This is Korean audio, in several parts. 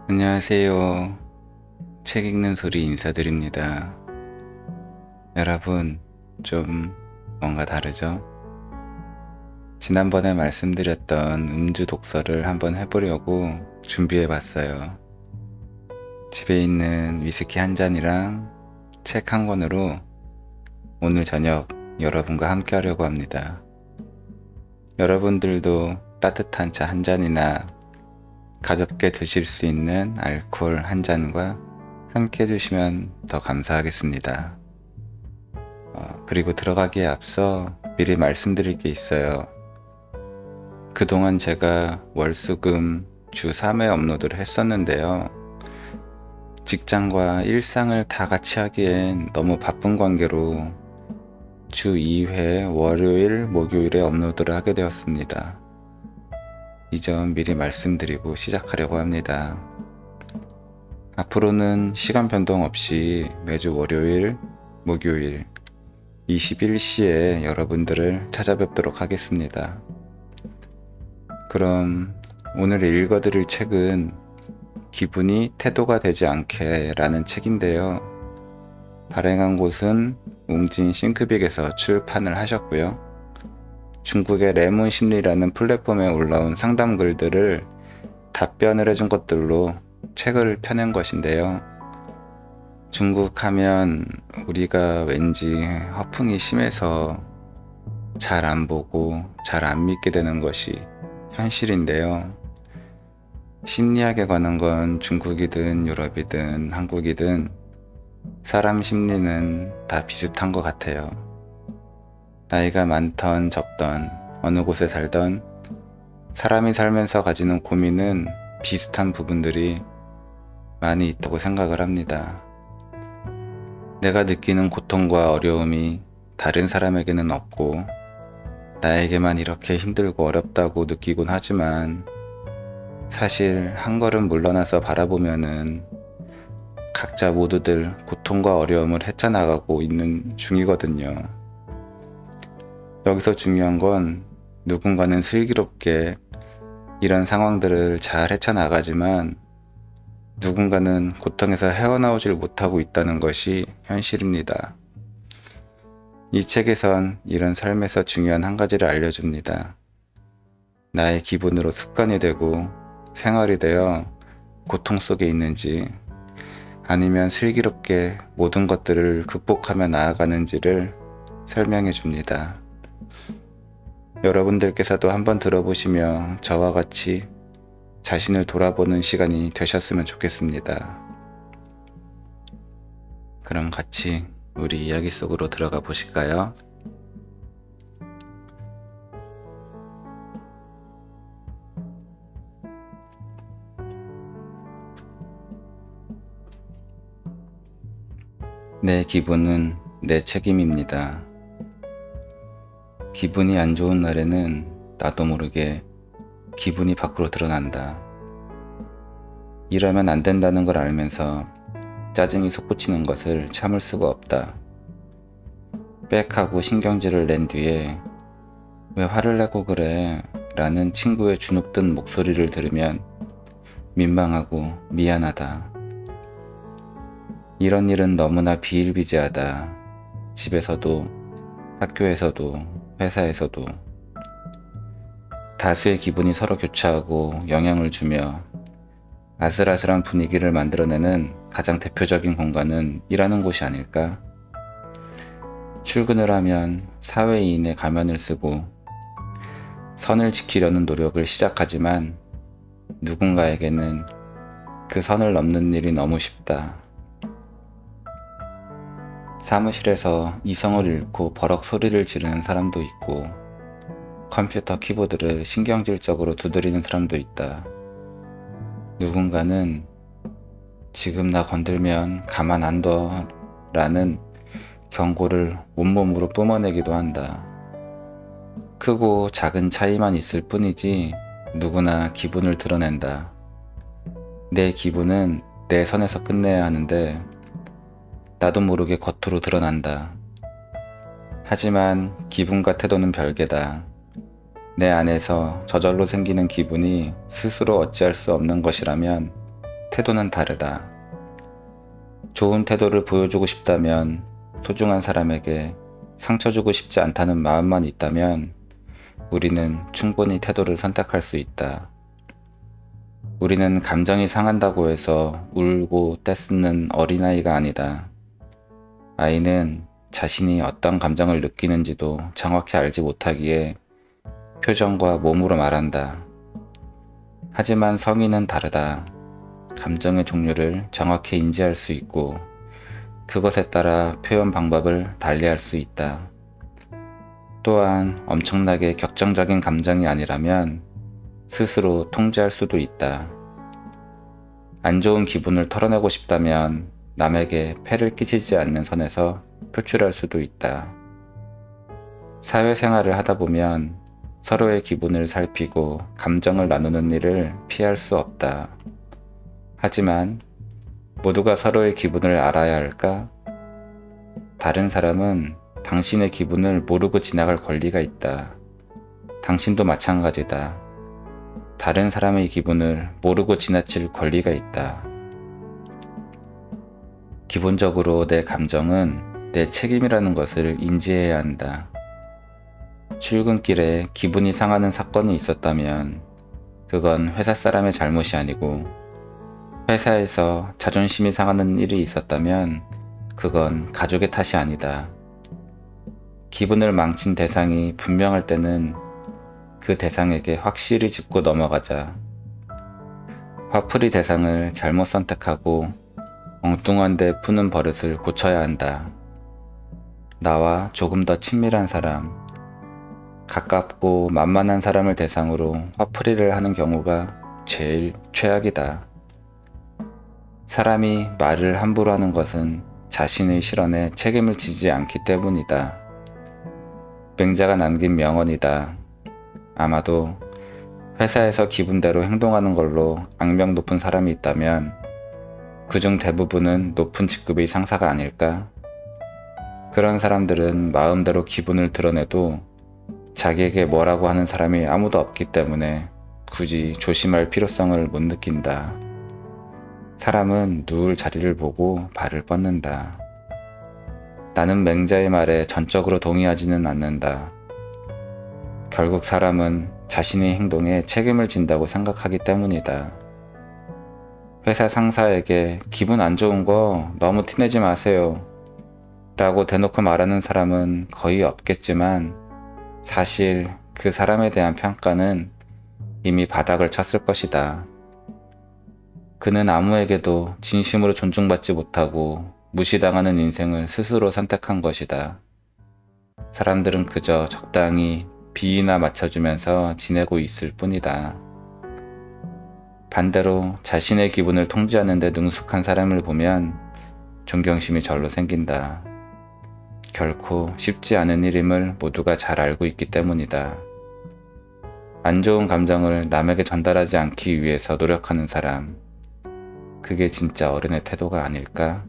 안녕하세요. 책 읽는 소리 인사드립니다. 여러분, 좀 뭔가 다르죠? 지난번에 말씀드렸던 음주 독서를 한번 해보려고 준비해 봤어요. 집에 있는 위스키 한 잔이랑 책 한 권으로 오늘 저녁 여러분과 함께 하려고 합니다. 여러분들도 따뜻한 차 한 잔이나 가볍게 드실 수 있는 알코올 한 잔과 함께 해주시면 더 감사하겠습니다. 그리고 들어가기에 앞서 미리 말씀드릴 게 있어요. 그동안 제가 월수금 주 3회 업로드를 했었는데요. 직장과 일상을 다 같이 하기엔 너무 바쁜 관계로 주 2회 월요일, 목요일에 업로드를 하게 되었습니다. 이 점 미리 말씀드리고 시작하려고 합니다. 앞으로는 시간 변동 없이 매주 월요일, 목요일 21시에 여러분들을 찾아뵙도록 하겠습니다. 그럼 오늘 읽어드릴 책은 기분이 태도가 되지 않게 라는 책인데요. 발행한 곳은 웅진 싱크빅에서 출판을 하셨고요. 중국의 레몬 심리라는 플랫폼에 올라온 상담 글들을 답변을 해준 것들로 책을 펴낸 것인데요. 중국 하면 우리가 왠지 허풍이 심해서 잘 안 보고 잘 안 믿게 되는 것이 현실인데요. 심리학에 관한 건 중국이든 유럽이든 한국이든 사람 심리는 다 비슷한 것 같아요. 나이가 많던 적던 어느 곳에 살던 사람이 살면서 가지는 고민은 비슷한 부분들이 많이 있다고 생각을 합니다. 내가 느끼는 고통과 어려움이 다른 사람에게는 없고 나에게만 이렇게 힘들고 어렵다고 느끼곤 하지만 사실 한 걸음 물러나서 바라보면은 각자 모두들 고통과 어려움을 헤쳐나가고 있는 중이거든요. 여기서 중요한 건 누군가는 슬기롭게 이런 상황들을 잘 헤쳐나가지만 누군가는 고통에서 헤어나오질 못하고 있다는 것이 현실입니다. 이 책에선 이런 삶에서 중요한 한 가지를 알려줍니다. 나의 기분으로 습관이 되고 생활이 되어 고통 속에 있는지 아니면 슬기롭게 모든 것들을 극복하며 나아가는지를 설명해 줍니다. 여러분들께서도 한번 들어보시며 저와 같이 자신을 돌아보는 시간이 되셨으면 좋겠습니다. 그럼 같이 우리 이야기 속으로 들어가 보실까요? 내 기분은 내 책임입니다. 기분이 안 좋은 날에는 나도 모르게 기분이 밖으로 드러난다. 이러면 안 된다는 걸 알면서 짜증이 솟구치는 것을 참을 수가 없다. 빽하고 신경질을 낸 뒤에 왜 화를 내고 그래? 라는 친구의 주눅든 목소리를 들으면 민망하고 미안하다. 이런 일은 너무나 비일비재하다. 집에서도 학교에서도 회사에서도 다수의 기분이 서로 교차하고 영향을 주며 아슬아슬한 분위기를 만들어내는 가장 대표적인 공간은 일하는 곳이 아닐까? 출근을 하면 사회인의 가면을 쓰고 선을 지키려는 노력을 시작하지만 누군가에게는 그 선을 넘는 일이 너무 쉽다. 사무실에서 이성을 잃고 버럭 소리를 지르는 사람도 있고 컴퓨터 키보드를 신경질적으로 두드리는 사람도 있다. 누군가는 지금 나 건들면 가만 안 둬 라는 경고를 온몸으로 뿜어내기도 한다. 크고 작은 차이만 있을 뿐이지 누구나 기분을 드러낸다. 내 기분은 내 선에서 끝내야 하는데 나도 모르게 겉으로 드러난다. 하지만 기분과 태도는 별개다. 내 안에서 저절로 생기는 기분이 스스로 어찌할 수 없는 것이라면 태도는 다르다. 좋은 태도를 보여주고 싶다면, 소중한 사람에게 상처 주고 싶지 않다는 마음만 있다면 우리는 충분히 태도를 선택할 수 있다. 우리는 감정이 상한다고 해서 울고 떼쓰는 어린아이가 아니다. 아이는 자신이 어떤 감정을 느끼는지도 정확히 알지 못하기에 표정과 몸으로 말한다. 하지만 성인은 다르다. 감정의 종류를 정확히 인지할 수 있고 그것에 따라 표현 방법을 달리할 수 있다. 또한 엄청나게 격정적인 감정이 아니라면 스스로 통제할 수도 있다. 안 좋은 기분을 털어내고 싶다면 남에게 폐를 끼치지 않는 선에서 표출할 수도 있다. 사회생활을 하다 보면 서로의 기분을 살피고 감정을 나누는 일을 피할 수 없다. 하지만 모두가 서로의 기분을 알아야 할까? 다른 사람은 당신의 기분을 모르고 지나갈 권리가 있다. 당신도 마찬가지다. 다른 사람의 기분을 모르고 지나칠 권리가 있다. 기본적으로 내 감정은 내 책임이라는 것을 인지해야 한다. 출근길에 기분이 상하는 사건이 있었다면 그건 회사 사람의 잘못이 아니고 회사에서 자존심이 상하는 일이 있었다면 그건 가족의 탓이 아니다. 기분을 망친 대상이 분명할 때는 그 대상에게 확실히 짚고 넘어가자. 화풀이 대상을 잘못 선택하고 엉뚱한데 푸는 버릇을 고쳐야 한다. 나와 조금 더 친밀한 사람, 가깝고 만만한 사람을 대상으로 화풀이를 하는 경우가 제일 최악이다. 사람이 말을 함부로 하는 것은 자신의 실언에 책임을 지지 않기 때문이다. 맹자가 남긴 명언이다. 아마도 회사에서 기분대로 행동하는 걸로 악명 높은 사람이 있다면 그중 대부분은 높은 직급의 상사가 아닐까? 그런 사람들은 마음대로 기분을 드러내도 자기에게 뭐라고 하는 사람이 아무도 없기 때문에 굳이 조심할 필요성을 못 느낀다. 사람은 누울 자리를 보고 발을 뻗는다. 나는 맹자의 말에 전적으로 동의하지는 않는다. 결국 사람은 자신의 행동에 책임을 진다고 생각하기 때문이다. 회사 상사에게 기분 안 좋은 거 너무 티내지 마세요 라고 대놓고 말하는 사람은 거의 없겠지만 사실 그 사람에 대한 평가는 이미 바닥을 쳤을 것이다. 그는 아무에게도 진심으로 존중받지 못하고 무시당하는 인생을 스스로 선택한 것이다. 사람들은 그저 적당히 비위나 맞춰주면서 지내고 있을 뿐이다. 반대로 자신의 기분을 통제하는 데 능숙한 사람을 보면 존경심이 절로 생긴다. 결코 쉽지 않은 일임을 모두가 잘 알고 있기 때문이다. 안 좋은 감정을 남에게 전달하지 않기 위해서 노력하는 사람, 그게 진짜 어른의 태도가 아닐까?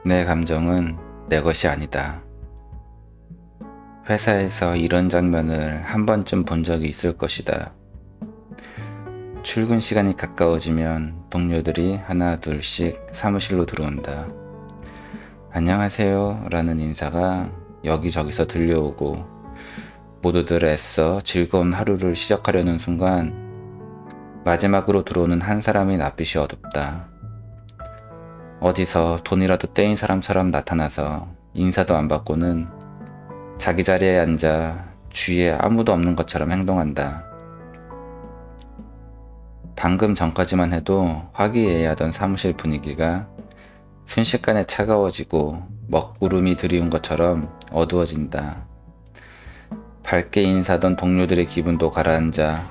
내 감정은 내 것이 아니다. 회사에서 이런 장면을 한 번쯤 본 적이 있을 것이다. 출근 시간이 가까워지면 동료들이 하나 둘씩 사무실로 들어온다. 안녕하세요 라는 인사가 여기저기서 들려오고 모두들 애써 즐거운 하루를 시작하려는 순간 마지막으로 들어오는 한 사람의 낯빛이 어둡다. 어디서 돈이라도 떼인 사람처럼 나타나서 인사도 안 받고는 자기 자리에 앉아 주위에 아무도 없는 것처럼 행동한다. 방금 전까지만 해도 화기애애하던 사무실 분위기가 순식간에 차가워지고 먹구름이 드리운 것처럼 어두워진다. 밝게 인사던 동료들의 기분도 가라앉아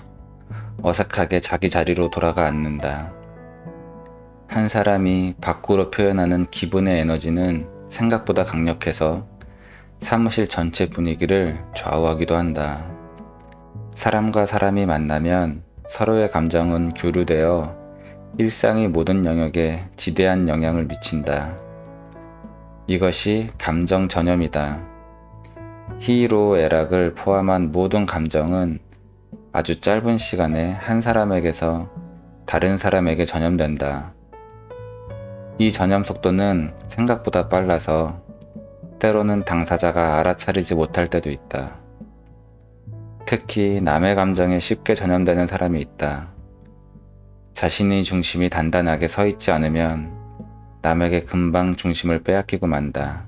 어색하게 자기 자리로 돌아가 앉는다. 한 사람이 밖으로 표현하는 기분의 에너지는 생각보다 강력해서 사무실 전체 분위기를 좌우하기도 한다. 사람과 사람이 만나면 서로의 감정은 교류되어 일상의 모든 영역에 지대한 영향을 미친다. 이것이 감정 전염이다. 희로애락을 포함한 모든 감정은 아주 짧은 시간에 한 사람에게서 다른 사람에게 전염된다. 이 전염 속도는 생각보다 빨라서 때로는 당사자가 알아차리지 못할 때도 있다. 특히 남의 감정에 쉽게 전염되는 사람이 있다. 자신의 중심이 단단하게 서 있지 않으면 남에게 금방 중심을 빼앗기고 만다.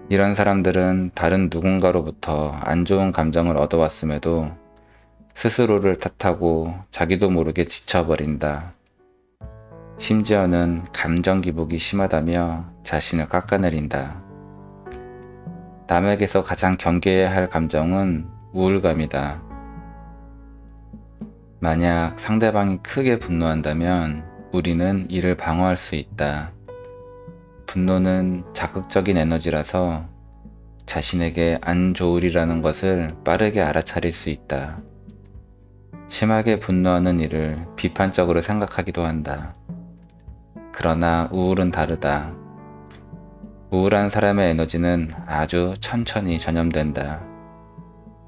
이런 사람들은 다른 누군가로부터 안 좋은 감정을 얻어왔음에도 스스로를 탓하고 자기도 모르게 지쳐버린다. 심지어는 감정 기복이 심하다며 자신을 깎아내린다. 남에게서 가장 경계해야 할 감정은 우울감이다. 만약 상대방이 크게 분노한다면 우리는 이를 방어할 수 있다. 분노는 자극적인 에너지라서 자신에게 안 좋으리라는 것을 빠르게 알아차릴 수 있다. 심하게 분노하는 일을 비판적으로 생각하기도 한다. 그러나 우울은 다르다. 우울한 사람의 에너지는 아주 천천히 전염된다.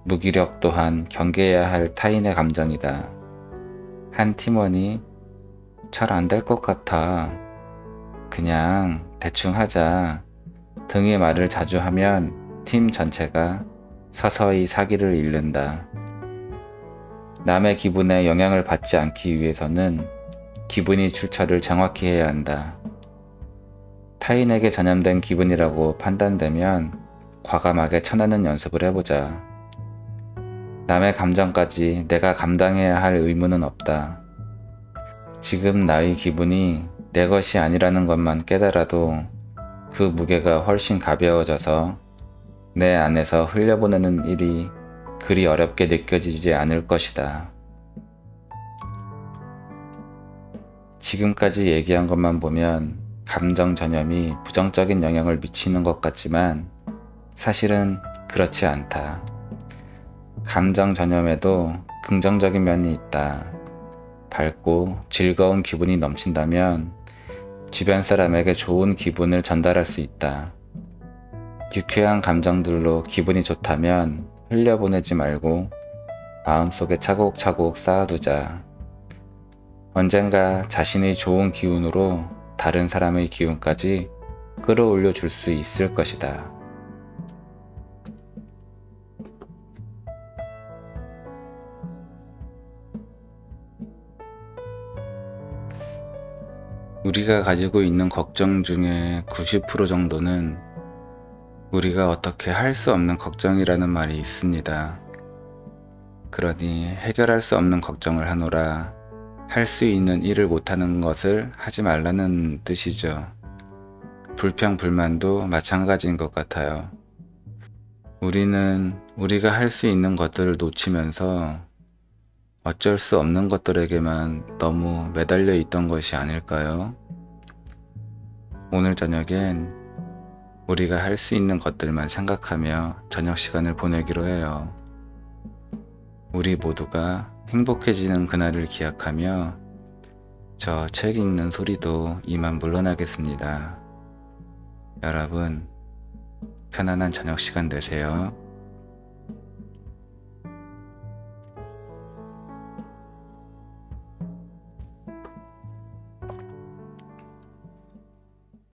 무기력 또한 경계해야 할 타인의 감정이다. 한 팀원이 잘 안 될 것 같아. 그냥 대충 하자 등의 말을 자주 하면 팀 전체가 서서히 사기를 잃는다. 남의 기분에 영향을 받지 않기 위해서는 기분의 출처를 정확히 해야 한다. 타인에게 전염된 기분이라고 판단되면 과감하게 쳐내는 연습을 해보자. 남의 감정까지 내가 감당해야 할 의무는 없다. 지금 나의 기분이 내 것이 아니라는 것만 깨달아도 그 무게가 훨씬 가벼워져서 내 안에서 흘려보내는 일이 그리 어렵게 느껴지지 않을 것이다. 지금까지 얘기한 것만 보면 감정 전염이 부정적인 영향을 미치는 것 같지만 사실은 그렇지 않다. 감정 전염에도 긍정적인 면이 있다. 밝고 즐거운 기분이 넘친다면 주변 사람에게 좋은 기분을 전달할 수 있다. 유쾌한 감정들로 기분이 좋다면 흘려보내지 말고 마음속에 차곡차곡 쌓아두자. 언젠가 자신의 좋은 기운으로 다른 사람의 기운까지 끌어올려 줄 수 있을 것이다. 우리가 가지고 있는 걱정 중에 90% 정도는 우리가 어떻게 할 수 없는 걱정이라는 말이 있습니다. 그러니 해결할 수 없는 걱정을 하노라 할 수 있는 일을 못하는 것을 하지 말라는 뜻이죠. 불평불만도 마찬가지인 것 같아요. 우리는 우리가 할 수 있는 것들을 놓치면서 어쩔 수 없는 것들에게만 너무 매달려 있던 것이 아닐까요? 오늘 저녁엔 우리가 할 수 있는 것들만 생각하며 저녁 시간을 보내기로 해요. 우리 모두가 행복해지는 그날을 기약하며 저 책 읽는 소리도 이만 물러나겠습니다. 여러분, 편안한 저녁 시간 되세요.